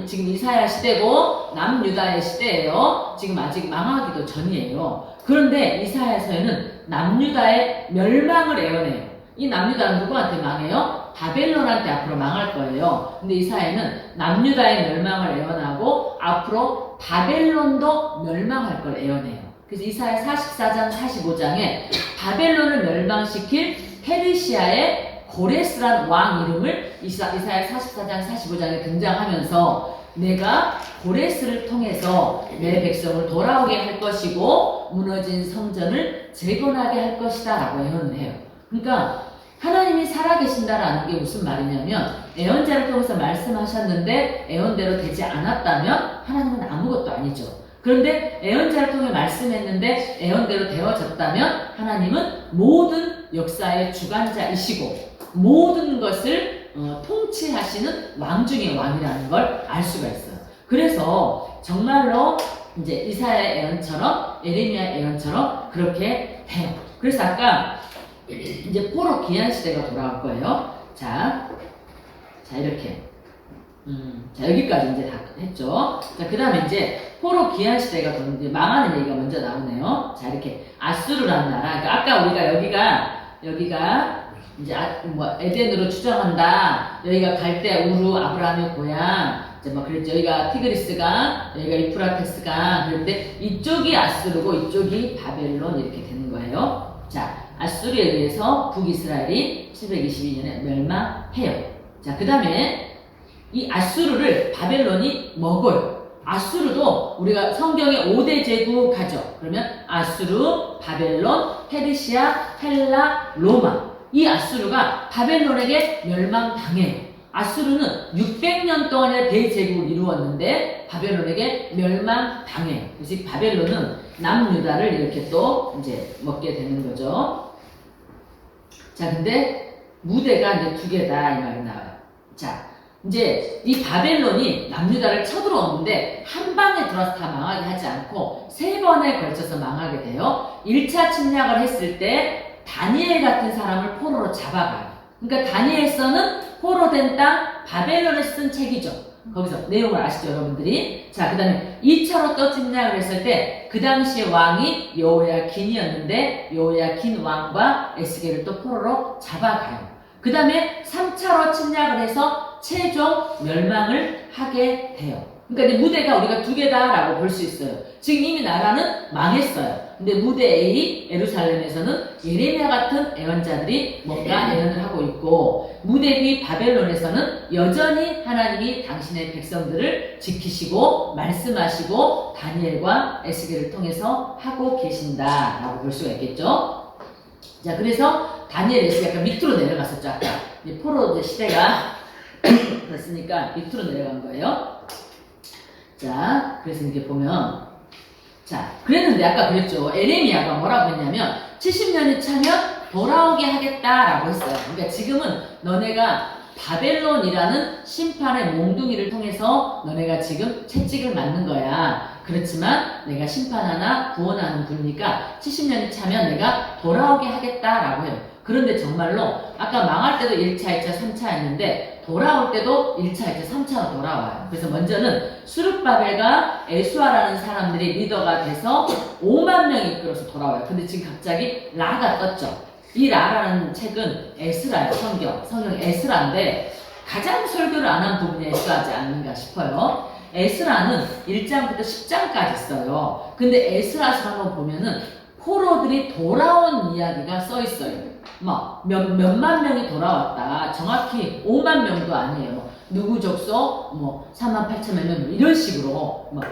지금 이사야 시대고 남유다의 시대예요. 지금 아직 망하기도 전이에요. 그런데 이사야서에는 남유다의 멸망을 예언해요. 이 남유다는 누구한테 망해요? 바벨론한테 앞으로 망할 거예요. 근데 이사야는 남유다의 멸망을 예언하고 앞으로 바벨론도 멸망할 걸 예언해요. 그래서 이사야 44장 45장에 바벨론을 멸망시킬 페르시아의 고레스란 왕 이름을 이사야 44장 45장에 등장하면서 내가 고레스를 통해서 내 백성을 돌아오게 할 것이고 무너진 성전을 재건하게 할 것이다 라고 예언을 해요. 그러니까 하나님이 살아계신다라는 게 무슨 말이냐면 예언자를 통해서 말씀하셨는데 예언대로 되지 않았다면 하나님은 아무것도 아니죠. 그런데 예언자를 통해 말씀했는데 예언대로 되어졌다면 하나님은 모든 역사의 주관자이시고 모든 것을 통치하시는 왕 중의 왕이라는 걸 알 수가 있어요. 그래서 정말로 이제 이사야 예언처럼 에레미야 예언처럼 그렇게 돼요. 그래서 아까 이제 포로 귀환 시대가 돌아올 거예요. 자 이렇게 자 여기까지 이제 다 했죠. 자 그 다음에 이제 포로 귀환 시대가 이제 망하는 얘기가 먼저 나오네요. 자 이렇게 아수르라는 나라. 그러니까 아까 우리가 여기가 이제 에덴으로 추정한다. 여기가 갈대 우루 아브라함의 고향. 이제 뭐 그랬죠. 여기가 티그리스강, 여기가 이프라테스강. 그런데 이쪽이 아수르고 이쪽이 바벨론 이렇게 되는 거예요. 자 아수르에 의해서 북이스라엘이 722년에 멸망해요. 자 그 다음에 이 아수르를 바벨론이 먹어요. 아수르도 우리가 성경에 5대 제국 가죠. 그러면 아수르, 바벨론, 페르시아, 헬라, 로마. 이 아수르가 바벨론에게 멸망당해요. 아수르는 600년 동안의 대제국을 이루었는데 바벨론에게 멸망당해요. 그래서 바벨론은 남유다를 이렇게 또 이제 먹게 되는 거죠. 자, 근데 무대가 이제 두 개다 이 말이 나와요. 자, 이제 이 바벨론이 남유다를 쳐들어오는데 한 방에 들어와서 다 망하게 하지 않고 세 번에 걸쳐서 망하게 돼요. 1차 침략을 했을 때 다니엘 같은 사람을 포로로 잡아가요. 그러니까 다니엘서는 포로된 땅 바벨론에 쓴 책이죠. 거기서 내용을 아시죠 여러분들이? 자 그 다음에 2차로 또 침략을 했을 때 그 당시의 왕이 여호야긴이었는데 여호야긴 왕과 에스겔을 또 포로로 잡아가요. 그 다음에 3차로 침략을 해서 최종 멸망을 하게 돼요. 그러니까 이제 무대가 우리가 두 개다라고 볼 수 있어요. 지금 이미 나라는 망했어요. 근데 무대 A, 예루살렘에서는 예레미야 같은 예언자들이 뭔가 예언을 하고 있고, 무대 B, 바벨론에서는 여전히 하나님이 당신의 백성들을 지키시고 말씀하시고 다니엘과 에스겔을 통해서 하고 계신다라고 볼 수가 있겠죠. 자, 그래서 다니엘, 에스겔 약간 밑으로 내려갔었죠. 아까 포로 시대가 됐으니까 밑으로 내려간 거예요. 자, 그래서 이렇게 보면, 자, 그랬는데 아까 그랬죠. 에레미야가 뭐라고 했냐면 70년이 차면 돌아오게 하겠다라고 했어요. 그러니까 지금은 너네가 바벨론이라는 심판의 몽둥이를 통해서 너네가 지금 채찍을 맞는 거야. 그렇지만 내가 심판하나 구원하는 분이니까 70년이 차면 내가 돌아오게 하겠다라고 해요. 그런데 정말로 아까 망할 때도 1차, 2차, 3차 했는데 돌아올 때도 1차, 2차, 3차로 돌아와요. 그래서 먼저는 수룹바벨과 에수아라는 사람들이 리더가 돼서 5만 명이 이끌어서 돌아와요. 근데 지금 갑자기 라가 떴죠. 이 라라는 책은 에스라예요. 성경 에스라인데 가장 설교를 안 한 부분이 에스라지 않는가 싶어요. 에스라는 1장부터 10장까지 써요. 근데 에스라서 한번 보면은 포로들이 돌아온 이야기가 써 있어요. 막 몇만 명이 돌아왔다. 정확히 5만 명도 아니에요. 뭐 누구 족속 뭐 4만 8천 몇 명 이런 식으로 막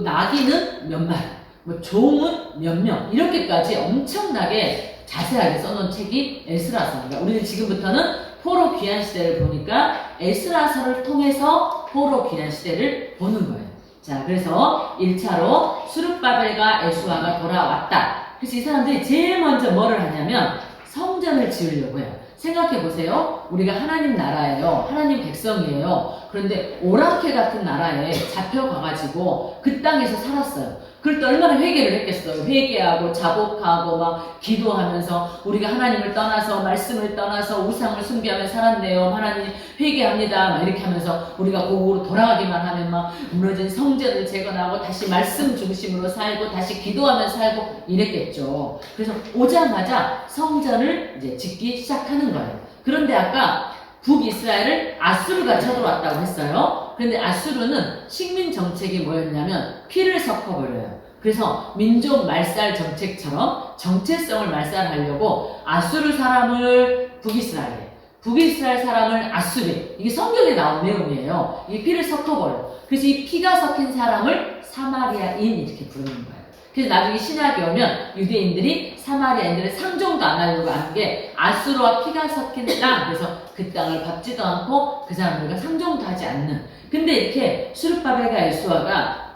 나귀는 몇 마리, 뭐 종은 몇 명 이렇게까지 엄청나게 자세하게 써놓은 책이 에스라서입니다. 우리는 지금부터는 포로 귀환 시대를 보니까 에스라서를 통해서 포로 귀환 시대를 보는 거예요. 자, 그래서 1차로 수룹바벨과 에수아가 돌아왔다. 그래서 이 사람들이 제일 먼저 뭐를 하냐면 성전을 지으려고 해요. 생각해 보세요. 우리가 하나님 나라예요. 하나님 백성이에요. 그런데 오라케 같은 나라에 잡혀가가지고 그 땅에서 살았어요. 그럴 때 얼마나 회개를 했겠어요. 회개하고 자복하고 막 기도하면서 우리가 하나님을 떠나서 말씀을 떠나서 우상을 숭배하며 살았네요. 하나님 회개합니다. 막 이렇게 하면서 우리가 고국으로 돌아가기만 하면 막 무너진 성전을 재건하고 다시 말씀 중심으로 살고 다시 기도하며 살고 이랬겠죠. 그래서 오자마자 성전을 이제 짓기 시작하는 거예요. 그런데 아까 북이스라엘을 아수르가 쳐들어왔다고 했어요. 그런데 아수르는 식민 정책이 뭐였냐면 피를 섞어버려요. 그래서 민족 말살 정책처럼 정체성을 말살하려고 아수르 사람을 북이스라엘 사람을 아수르, 이게 성경에 나온 내용이에요. 이게 피를 섞어버려요. 그래서 이 피가 섞인 사람을 사마리아인 이렇게 부르는 거예요. 그래서 나중에 신약에 오면 유대인들이 사마리아인들의 상종도 안 하려고 하는 게 아수르와 피가 섞인 땅, 그래서 그 땅을 밟지도 않고 그 사람들과 상종도 하지 않는. 근데 이렇게 수룹바벨과 에수아가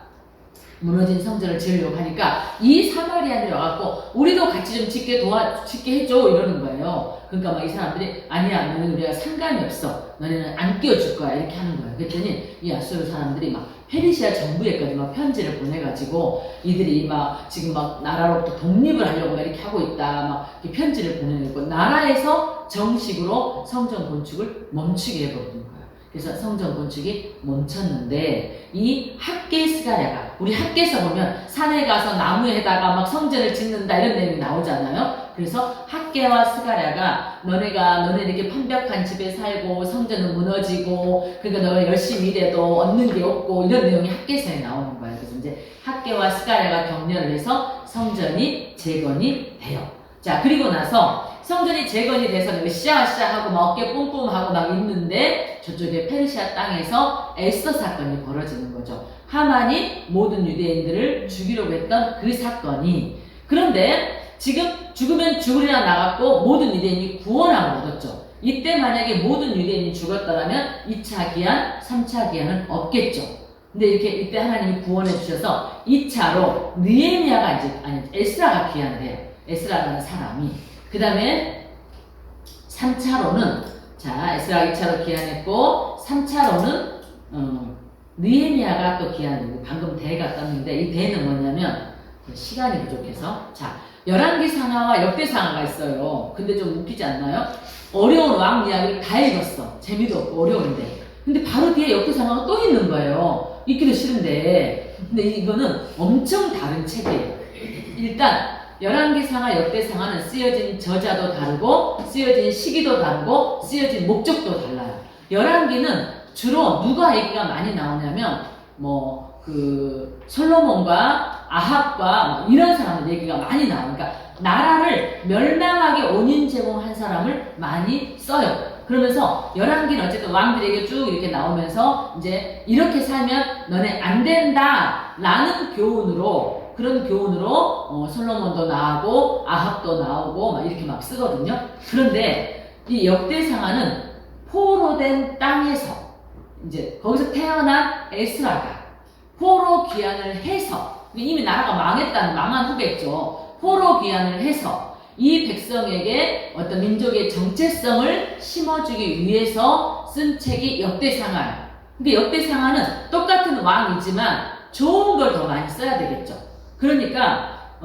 무너진 성전을 지으려고 하니까 이 사마리아인들이 와갖고 우리도 같이 좀 짓게 해줘 이러는 거예요. 그러니까 막 이 사람들이 아니야, 너는 우리가 상관이 없어, 너네는 안 끼워줄 거야 이렇게 하는 거예요. 그랬더니 이 아수르 사람들이 막 페르시아 정부에까지 막 편지를 보내가지고 이들이 막 지금 막 나라로부터 독립을 하려고 이렇게 하고 있다 막 이렇게 편지를 보내고 나라에서 정식으로 성전 건축을 멈추게 해버리는 거예요. 그래서 성전 건축이 멈췄는데 이 학계 스가랴가, 우리 학계에서 보면 산에 가서 나무에다가 막 성전을 짓는다 이런 내용이 나오잖아요. 그래서 학계와 스가랴가 너네 이렇게 판벽한 집에 살고 성전은 무너지고 그러니까 너가 열심히 일해도 얻는 게 없고 이런 내용이 학계서에 나오는 거예요. 그래서 이제 학계와 스가랴가 격려를 해서 성전이 재건이 돼요. 자, 그리고 나서 성전이 재건이 돼서 으쌰으쌰하고 막 어깨 뿜뿜하고 막 있는데 저쪽에 페르시아 땅에서 에스더 사건이 벌어지는 거죠. 하만이 모든 유대인들을 죽이려고 했던 그 사건이. 그런데 지금 죽으면 죽으리라 나갔고 모든 유대인이 구원함을 얻었죠. 이때 만약에 모든 유대인이 죽었더라면 2차 기한, 3차 기한은 없겠죠. 근데 이렇게 이때 하나님이 구원해 주셔서 2차로 에스라가 기한을 해요. 에스라라는 사람이. 그 다음에 3차로는 에스라 2차로 기한했고 3차로는 느헤미야가 또 기한했고 방금 대가 떴는데 이 대는 뭐냐면 시간이 부족해서 열왕기상하와 역대상하가 있어요. 근데 좀 웃기지 않나요? 어려운 왕 이야기를 다 읽었어. 재미도 없고 어려운데 근데 바로 뒤에 역대상하가 또 있는 거예요. 읽기도 싫은데 근데 이거는 엄청 다른 책이에요. 일단 열왕기상하 역대상하는 쓰여진 저자도 다르고 쓰여진 시기도 다르고 쓰여진 목적도 달라요. 열왕기는 주로 누가 얘기가 많이 나오냐면 솔로몬과 아합과 이런 사람들 얘기가 많이 나와요. 그러니까 나라를 멸망하게 원인 제공한 사람을 많이 써요. 그러면서 열왕기는 어쨌든 왕들에게 쭉 이렇게 나오면서 이제 이렇게 살면 너네 안 된다 라는 교훈으로, 그런 교훈으로 솔로몬도 나오고 아합도 나오고 막 이렇게 막 쓰거든요. 그런데 이 역대상하는 포로된 땅에서 이제 거기서 태어난 에스라가 포로 귀환을 해서, 이미 나라가 망한 후겠죠. 포로 귀환을 해서 이 백성에게 어떤 민족의 정체성을 심어주기 위해서 쓴 책이 역대상하예요. 근데 역대상하는 똑같은 왕이지만 좋은 걸 더 많이 써야 되겠죠. 그러니까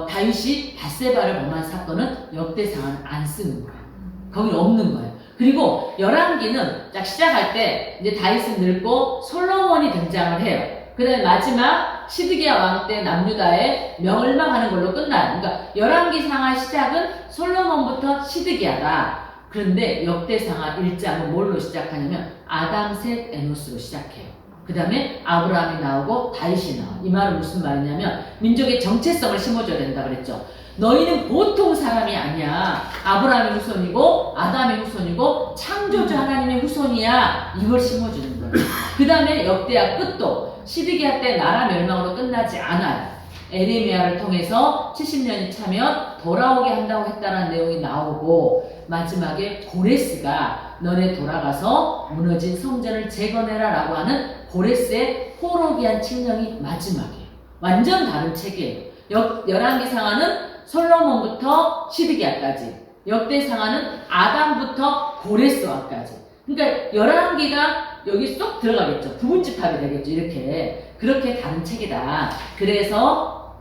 다윗이 밧세바를 범한 사건은 역대상하는 안 쓰는 거예요. 거기는 없는 거예요. 그리고 열왕기는 딱 시작할 때 이제 다윗은 늙고 솔로몬이 등장을 해요. 그 다음에 마지막 시드기야 왕 때 남유다에 멸망하는 걸로 끝나요. 그러니까 열왕기상하 시작은 솔로몬부터 시드기야다. 그런데 역대상하 1장은 뭘로 시작하냐면 아담, 셋, 에노스로 시작해요. 그 다음에 아브라함이 나오고 다윗이 나와요. 이 말은 무슨 말이냐면 민족의 정체성을 심어줘야 된다 그랬죠. 너희는 보통 사람이 아니야. 아브라함의 후손이고 아담의 후손이고 창조주 하나님의 후손이야. 이걸 심어주는 거예요. 그 다음에 역대하 끝도 시드기야 때 나라 멸망으로 끝나지 않아요. 에레미야를 통해서 70년이 차면 돌아오게 한다고 했다는 내용이 나오고, 마지막에 고레스가 너네 돌아가서 무너진 성전을 재건해라 라고 하는 고레스의 포로기한 칙령이 마지막이에요. 완전 다른 책이에요. 열왕기상하는 솔로몬부터 시드기야까지, 역대상하는 아담부터 고레스왕까지. 그러니까 열왕기가 여기 쏙 들어가겠죠. 부분집합이 되겠죠. 이렇게. 그렇게 다른 책이다. 그래서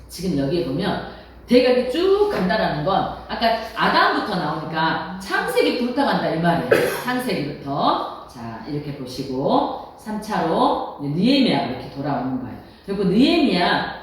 지금 여기에 보면 대각이 쭉 간다라는 건 아까 아담부터 나오니까 창세기부터 간다 이 말이에요. 창세기부터. 자, 이렇게 보시고 3차로 느헤미야가 이렇게 돌아오는 거예요. 그리고 느헤미야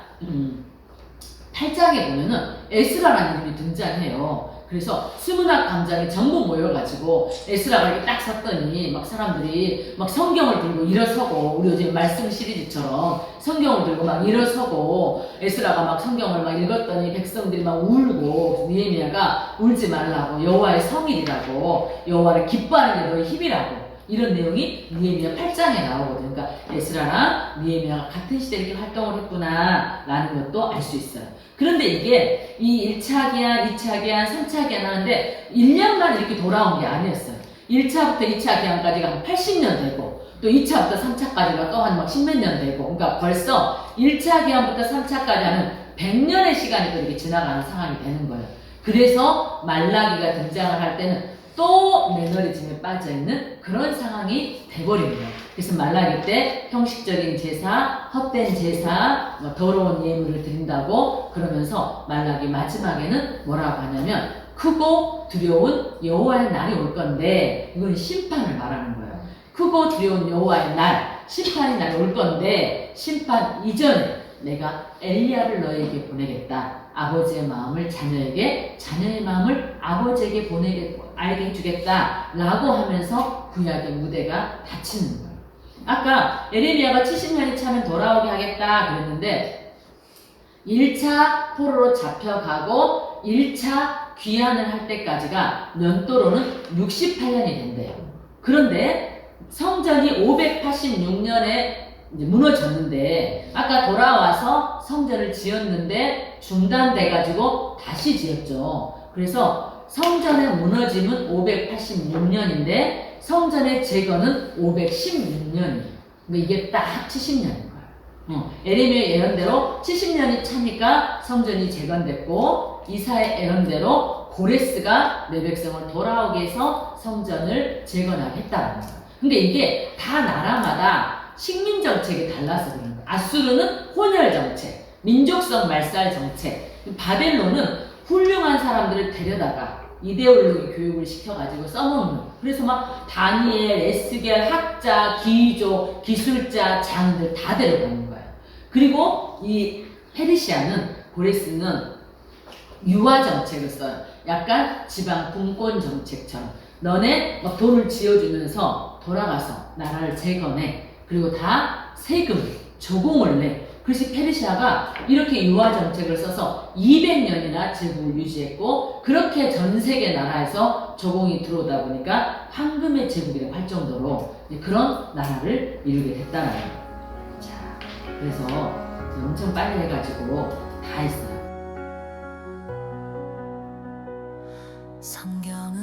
8장에 보면은 에스라라는 이름이 등장해요. 그래서 수문학 강장이 전부 모여가지고 에스라가 이렇게 딱 섰더니 막 사람들이 막 성경을 들고 일어서고, 우리 요즘 말씀 시리즈처럼 성경을 들고 막 일어서고, 에스라가 막 성경을 막 읽었더니 백성들이 막 울고, 느헤미야가 울지 말라고, 여호와의 성일이라고, 여호와를 기뻐하는 게 너의 힘이라고, 이런 내용이 느헤미야 8장에 나오거든요. 그러니까 에스라랑 느헤미야가 같은 시대에 이렇게 활동을 했구나 라는 것도 알 수 있어요. 그런데 이게 이 1차 기한, 2차 기한, 3차 기한 하는데 1년만 이렇게 돌아온 게 아니었어요. 1차부터 2차 기한까지가 한 80년 되고, 또 2차부터 3차까지가 또 한 막 10몇 년 되고, 그러니까 벌써 1차 기한부터 3차까지 하는 100년의 시간이 또 이렇게 지나가는 상황이 되는 거예요. 그래서 말라기가 등장을 할 때는 또 매너리즘에 빠져있는 그런 상황이 돼버린 거예요. 그래서 말라기 때 형식적인 제사, 헛된 제사, 더러운 예물을 드린다고 그러면서 말라기 마지막에는 뭐라고 하냐면 크고 두려운 여호와의 날이 올 건데, 이건 심판을 말하는 거예요. 크고 두려운 여호와의 날, 심판이 날 올 건데, 심판 이전에 내가 엘리야를 너에게 보내겠다. 아버지의 마음을 자녀에게, 자녀의 마음을 아버지에게 알게 해주겠다 라고 하면서 구약의 무대가 닫히는 거예요. 아까 에레미야가 70년이 차면 돌아오게 하겠다 그랬는데 1차 포로로 잡혀가고 1차 귀환을 할 때까지가 년도로는 68년이 된대요. 그런데 성전이 586년에 이제 무너졌는데, 아까 돌아와서 성전을 지었는데 중단돼가지고 다시 지었죠. 그래서 성전의 무너짐은 586년인데 성전의 재건은 516년이에요. 그러니까 이게 딱 70년인 거예요. 에레미야 예언대로 70년이 차니까 성전이 재건됐고, 이사의 예언대로 고레스가 내 백성을 돌아오게 해서 성전을 재건하게 했다는 거예요. 근데 이게 다 나라마다 식민 정책이 달라서 그런 거예요. 아수르는 혼혈 정책, 민족성 말살 정책, 바벨론은 훌륭한 사람들을 데려다가 이데올로기 교육을 시켜가지고 써먹는. 그래서 막 다니엘, 에스겔, 학자, 기조, 기술자, 장인들 다 데려가는 거예요. 그리고 이 페르시아는, 고레스는 유화 정책을 써요. 약간 지방 분권 정책처럼. 너네 막 돈을 지어주면서 돌아가서 나라를 재건해. 그리고 다 세금, 조공을 내. 그것이 페르시아가 이렇게 유화 정책을 써서 200년이나 제국을 유지했고 그렇게 전 세계 나라에서 조공이 들어오다 보니까 황금의 제국이라고 할 정도로 그런 나라를 이루게 됐다는 거예요. 자, 그래서 엄청 빨리 해가지고 다 했어요. 성경을